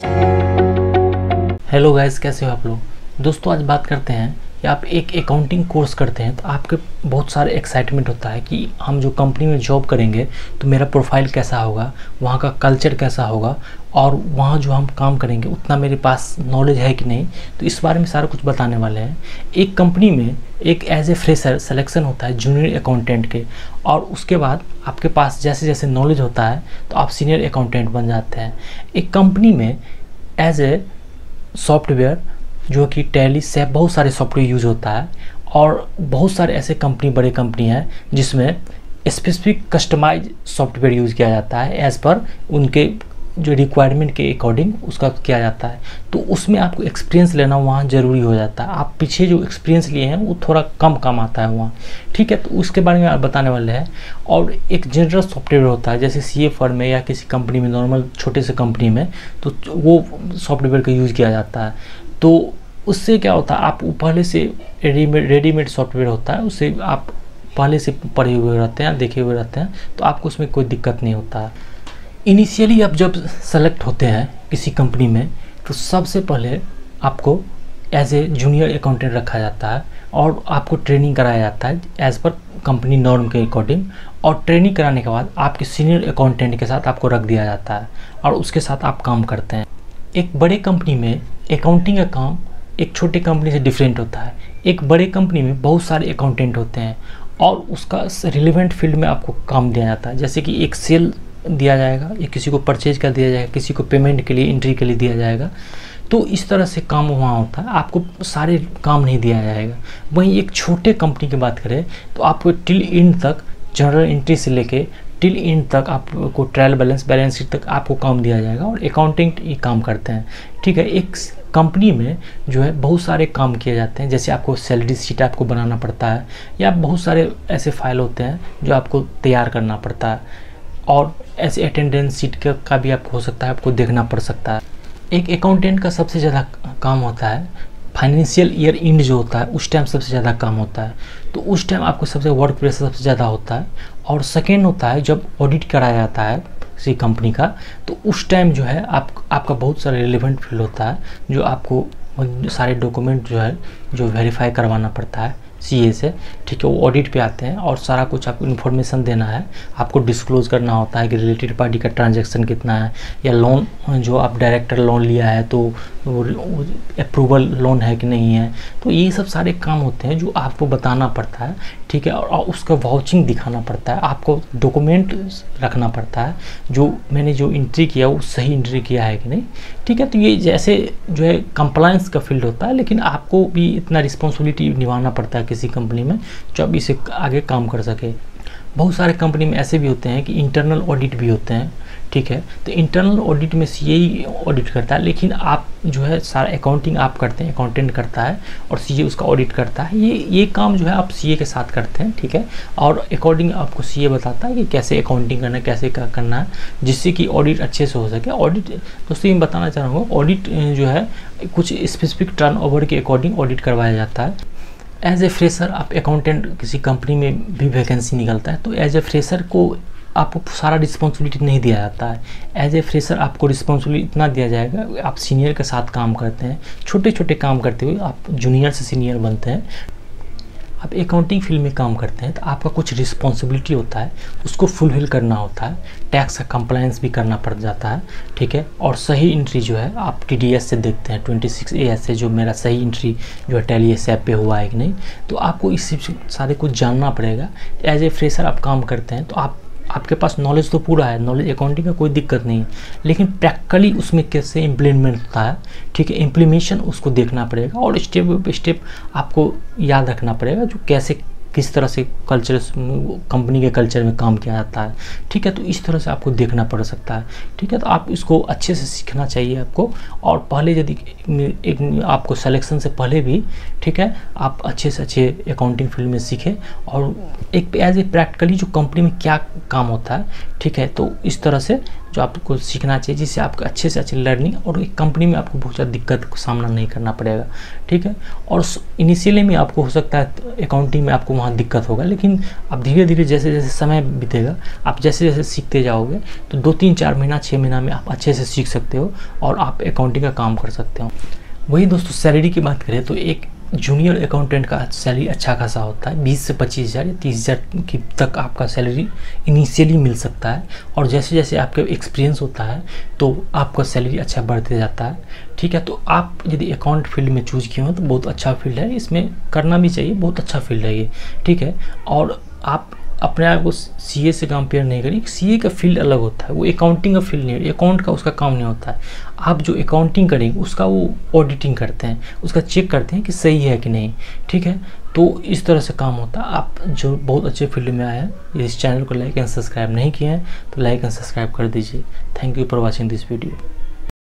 Hello guys, कैसे हो आप लोग। दोस्तों आज बात करते हैं कि आप एक अकाउंटिंग कोर्स करते हैं तो आपके बहुत सारे एक्साइटमेंट होता है कि हम जो कंपनी में जॉब करेंगे तो मेरा प्रोफाइल कैसा होगा, वहाँ का कल्चर कैसा होगा और वहाँ जो हम काम करेंगे उतना मेरे पास नॉलेज है कि नहीं। तो इस बारे में सारा कुछ बताने वाले हैं। एक कंपनी में एक एज ए फ्रेशर सिलेक्शन होता है जूनियर अकाउंटेंट के, और उसके बाद आपके पास जैसे जैसे नॉलेज होता है तो आप सीनियर अकाउंटेंट बन जाते हैं। एक कंपनी में एज ए सॉफ्टवेयर जो कि टैली से बहुत सारे सॉफ्टवेयर यूज़ होता है, और बहुत सारे ऐसे कंपनी बड़े कंपनी हैं जिसमें स्पेसिफिक कस्टमाइज सॉफ्टवेयर यूज़ किया जाता है एज़ पर उनके जो रिक्वायरमेंट के अकॉर्डिंग उसका किया जाता है। तो उसमें आपको एक्सपीरियंस लेना वहाँ ज़रूरी हो जाता है। आप पीछे जो एक्सपीरियंस लिए हैं वो थोड़ा कम काम आता है वहाँ, ठीक है। तो उसके बारे में आप बताने वाले हैं। और एक जनरल सॉफ्टवेयर होता है जैसे सीए फर्म में या किसी कंपनी में, नॉर्मल छोटे से कंपनी में, तो वो सॉफ्टवेयर का यूज़ किया जाता है। तो उससे क्या होता है, आप पहले से रेडीमेड सॉफ्टवेयर होता है, उससे आप पहले से पढ़े हुए रहते हैं, देखे हुए रहते हैं, तो आपको उसमें कोई दिक्कत नहीं होता है। इनिशियली आप जब सेलेक्ट होते हैं किसी कंपनी में तो सबसे पहले आपको एज ए जूनियर अकाउंटेंट रखा जाता है और आपको ट्रेनिंग कराया जाता है एज़ पर कंपनी नॉर्म के अकॉर्डिंग। और ट्रेनिंग कराने के बाद आपके सीनियर अकाउंटेंट के साथ आपको रख दिया जाता है और उसके साथ आप काम करते हैं। एक बड़े कंपनी में अकाउंटिंग का काम एक छोटे कंपनी से डिफरेंट होता है। एक बड़े कंपनी में बहुत सारे अकाउंटेंट होते हैं और उसका रिलेवेंट फील्ड में आपको काम दिया जाता है। जैसे कि एक सेल दिया जाएगा, या किसी को परचेज का दिया जाएगा, किसी को पेमेंट के लिए, एंट्री के लिए दिया जाएगा। तो इस तरह से काम वहाँ होता है, आपको सारे काम नहीं दिया जाएगा। वहीं एक छोटे कंपनी की बात करें तो आपको टिल एंड तक, जनरल एंट्री से लेके टिल एंड तक आपको ट्रायल बैलेंस शीट तक आपको काम दिया जाएगा और अकाउंटेंट ये काम करते हैं, ठीक है। एक कंपनी में जो है बहुत सारे काम किए जाते हैं, जैसे आपको सैलरी शीट आपको बनाना पड़ता है, या बहुत सारे ऐसे फाइल होते हैं जो आपको तैयार करना पड़ता है, और ऐसे अटेंडेंस शीट का भी आपको हो सकता है, आपको देखना पड़ सकता है। एक अकाउंटेंट का सबसे ज़्यादा काम होता है फाइनेंशियल ईयर एंड जो होता है उस टाइम सबसे ज़्यादा काम होता है। तो उस टाइम आपको सबसे वर्क प्रेशर सबसे ज़्यादा होता है। और सेकेंड होता है जब ऑडिट कराया जाता है किसी कंपनी का, तो उस टाइम जो है आपका बहुत सारा रिलेवेंट फील्ड होता है, जो आपको सारे डॉक्यूमेंट जो है जो वेरीफाई करवाना पड़ता है सीए से, ठीक है। वो ऑडिट पे आते हैं और सारा कुछ आपको इन्फॉर्मेशन देना है, आपको डिस्क्लोज करना होता है कि रिलेटेड पार्टी का ट्रांजैक्शन कितना है, या लोन जो आप डायरेक्टर लोन लिया है तो वो अप्रूवल लोन है कि नहीं है। तो ये सब सारे काम होते हैं जो आपको बताना पड़ता है, ठीक है। और उसका वाउचिंग दिखाना पड़ता है, आपको डॉक्यूमेंट रखना पड़ता है जो मैंने जो एंट्री किया वो सही एंट्री किया है कि नहीं, ठीक है। तो ये जैसे जो है कंप्लायंस का फील्ड होता है, लेकिन आपको भी इतना रिस्पॉन्सिबिलिटी निभाना पड़ता है किसी कंपनी में जो आप इसे आगे काम कर सके। बहुत सारे कंपनी में ऐसे भी होते हैं कि इंटरनल ऑडिट भी होते हैं, ठीक है। तो इंटरनल ऑडिट में सीए ही ऑडिट करता है, लेकिन आप जो है सारा अकाउंटिंग आप करते हैं, अकाउंटेंट करता है और सीए उसका ऑडिट करता है। ये काम जो है आप सीए के साथ करते हैं, ठीक है। और अकॉर्डिंग आपको सीए बताता है कि कैसे अकाउंटिंग करना है, कैसे क्या करना है, जिससे कि ऑडिट अच्छे से हो सके। ऑडिट दोस्तों मैं बताना चाह रहा हूँ, ऑडिट जो है कुछ स्पेसिफिक टर्नओवर के अकॉर्डिंग ऑडिट करवाया जाता है। एज ए फ्रेशर आप अकाउंटेंट किसी कंपनी में भी वैकेंसी निकलता है तो एज ए फ्रेशर को आपको सारा रिस्पॉन्सिबिलिटी नहीं दिया जाता है। एज ए फ्रेशर आपको रिस्पॉन्सिबिलिटी इतना दिया जाएगा, आप सीनियर के साथ काम करते हैं, छोटे छोटे काम करते हुए आप जूनियर से सीनियर बनते हैं। आप अकाउंटिंग फील्ड में काम करते हैं तो आपका कुछ रिस्पॉन्सिबिलिटी होता है, उसको फुलफिल करना होता है, टैक्स का कंप्लायंस भी करना पड़ जाता है, ठीक है। और सही एंट्री जो है आप टीडीएस से देखते हैं, 26A से जो मेरा सही एंट्री जो है टैली ऐप पे हुआ है कि नहीं। तो आपको इस सारे कुछ जानना पड़ेगा। एज ए फ्रेशर आप काम करते हैं तो आपके पास नॉलेज तो पूरा है, नॉलेज अकाउंटिंग का कोई दिक्कत नहीं है, लेकिन प्रैक्टिकली उसमें कैसे इम्प्लीमेंट होता है, ठीक है, इम्प्लीमेशन उसको देखना पड़ेगा और स्टेप बाय स्टेप आपको याद रखना पड़ेगा जो कैसे किस तरह से कल्चर कंपनी के कल्चर में काम किया जाता है, ठीक है। तो इस तरह से आपको देखना पड़ सकता है, ठीक है। तो आप इसको अच्छे से सीखना चाहिए आपको, और पहले यदि एक आपको सिलेक्शन से पहले भी, ठीक है, आप अच्छे से अच्छे अकाउंटिंग फील्ड में सीखें और एक एज ए प्रैक्टिकली जो कंपनी में क्या काम होता है, ठीक है। तो इस तरह से जो आपको सीखना चाहिए, जिससे आपको अच्छे से अच्छे लर्निंग और एक कंपनी में आपको बहुत ज़्यादा दिक्कत का सामना नहीं करना पड़ेगा, ठीक है। और इनिशियली में आपको हो सकता है अकाउंटिंग में आपको वहाँ दिक्कत होगा, लेकिन आप धीरे धीरे जैसे जैसे समय बीतेगा, आप जैसे जैसे सीखते जाओगे तो 2-3-4 महीना 6 महीना में आप अच्छे से सीख सकते हो और आप अकाउंटिंग का काम कर सकते हो। वही दोस्तों सैलरी की बात करें तो एक जूनियर अकाउंटेंट का सैलरी अच्छा खासा होता है, 20 से 25,000 या 30,000 की तक आपका सैलरी इनिशियली मिल सकता है। और जैसे जैसे आपका एक्सपीरियंस होता है तो आपका सैलरी अच्छा बढ़ते जाता है, ठीक है। तो आप यदि अकाउंट फील्ड में चूज़ किए हो तो बहुत अच्छा फील्ड है, इसमें करना भी चाहिए, बहुत अच्छा फील्ड है ये, ठीक है। और आप अपने आप को सीए से कंपेयर नहीं करें, सीए का फील्ड अलग होता है, वो अकाउंटिंग का फील्ड नहीं है, अकाउंट का उसका काम नहीं होता है। आप जो अकाउंटिंग करेंगे उसका वो ऑडिटिंग करते हैं, उसका चेक करते हैं कि सही है कि नहीं, ठीक है। तो इस तरह से काम होता है। आप जो बहुत अच्छे फील्ड में आए हैं, इस चैनल को लाइक एंड सब्सक्राइब नहीं किए हैं तो लाइक एंड सब्सक्राइब कर दीजिए। Thank you for watching this video.